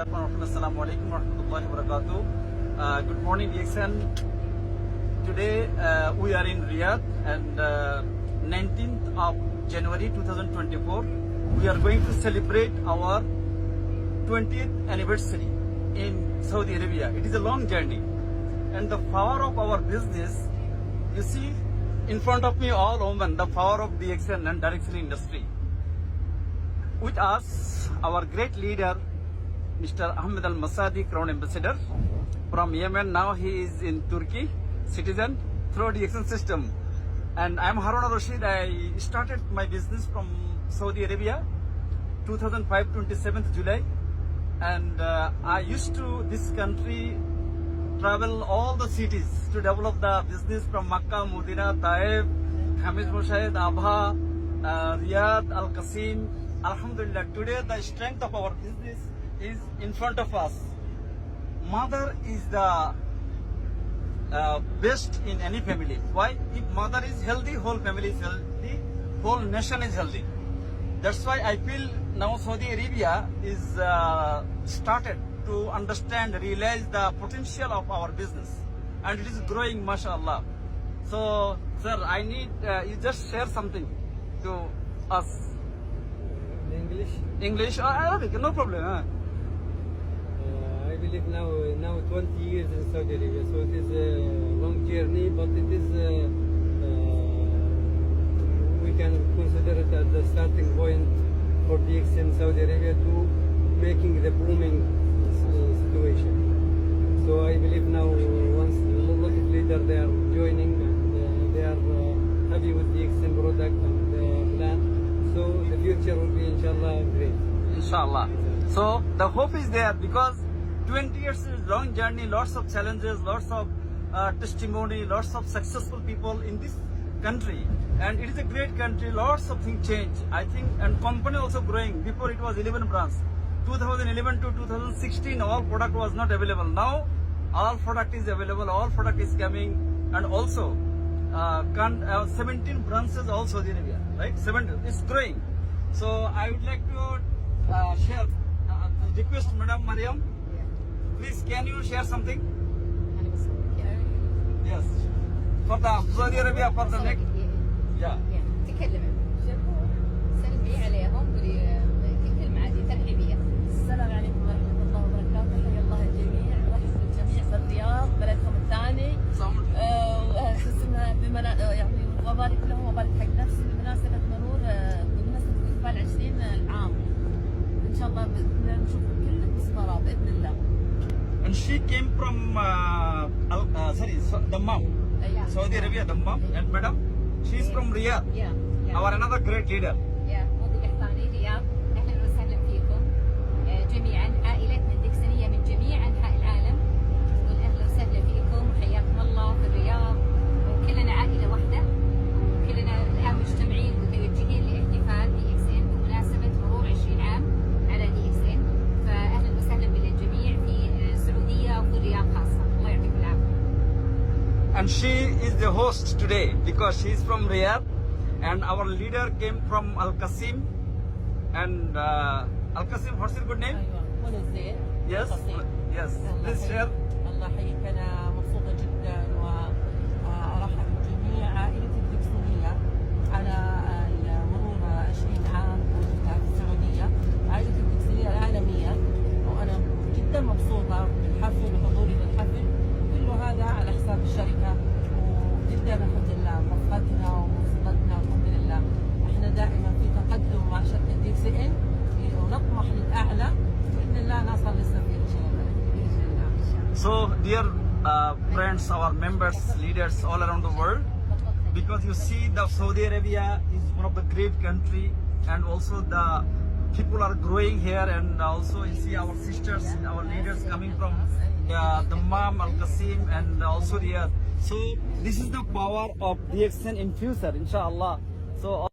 Assalamu alaikum warahmatullahi wabarakatuh. Good morning, DXN. Today we are in Riyadh and 19th of January 2024. We are going to celebrate our 20th anniversary in Saudi Arabia. It is a long journey and the power of our business, you see in front of me all women, the power of DXN and direction industry. With us, our great leader, Mr. Ahmed Al Masadi, Crown Ambassador from Yemen. Now he is in Turkey, citizen through DXN system. And I am Harun Rashid. I started my business from Saudi Arabia, 2005, 27th July. And I used to this country travel all the cities to develop the business from Makkah, Medina, Taif, Khamis Mushahid, Abha, Riyadh, Al Qasim. Alhamdulillah, today the strength of our business is in front of us. Mother is the best in any family. Why? If mother is healthy, whole family is healthy, whole nation is healthy. That's why I feel now Saudi Arabia is started to understand, realize the potential of our business, and it is growing, mashallah. So, sir, I need you just share something to us. English or Arabic, no problem. I believe now 20 years in Saudi Arabia, so it is a long journey, but it is we can consider it as the starting point for DXN in Saudi Arabia to making the booming situation. So I believe now once a lot of leaders they are joining and they are happy with DXN product and plan. So the future will be inshallah great. Inshallah. So the hope is there because 20 years is a long journey, lots of challenges, lots of testimony, lots of successful people in this country. And it is a great country, lots of things change, I think, and company also growing. Before it was 11 branches. 2011 to 2016, all product was not available. Now, all product is available, all product is coming, and also 17 branches also in India, right? 17, it's growing. So I would like to share, request Madam Mariam, please can you share something? Yes. For the Saudi Arabia, for the next, yeah. تكلم سلمي عليهم كلمة عادي ترحيبية. السلام عليكم ورحمة الله وبركاته. حيا الله الجميع، رحب الجميع في الرياض بلدهم الثاني. يعني وبارك لهم وبارك حق نفسي بمناسبة مرور بمناسبة إقبال 20 العام. إن شاء الله نشوفكم كلكم بصفراء بإذن الله. And she came from Dammam, Saudi Arabia, Dammam. And madam, she is from Riyadh. Yeah. Our another great leader. موضوع الثاني رياض. أهلا وسهلا فيكم جميعا، عائلتنا الدكسنية من جميع أنحاء العالم. نقول أهلا وسهلا فيكم وحياكم الله في الرياض، وكلنا عائلة واحدة، وكلنا الآن مجتمعين متوجهين لاحتفال DXN بمناسبة مرور 20 عام على DXN. فأهلا وسهلا بالجميع في السعودية وفي الرياض خاصة. الله يعطيكم العافية. And she is the host today because she is from Riyadh and our leader came from Al Qasim. And Al Qasim, what's your good name? منى الزين. Yes, yes. Please share. الله يحييك، أنا مبسوطة جدا وأرحب بجميع عائلتي الدكسونية على مرور 20 عام وجودها في السعودية، عائلتي الدكسونية العالمية، وأنا جدا مبسوطة بالحفل وحضوري للحفل، كل هذا على حساب الشركة، وجدا الحمد لله موفقتنا ووصلتنا الحمد لله. احنا دائما في تقدم مع شركة DXN ونطمح للأعلى بإذن الله نصل للسفير إن شاء الله. So, dear friends, our members, leaders all around the world, because you see the Saudi Arabia is one of the great country and also the people are growing here, and also you see our sisters, our leaders coming from Dammam, Al Qasim and also Riyadh. So, this is the power of DXN in future, inshallah. So.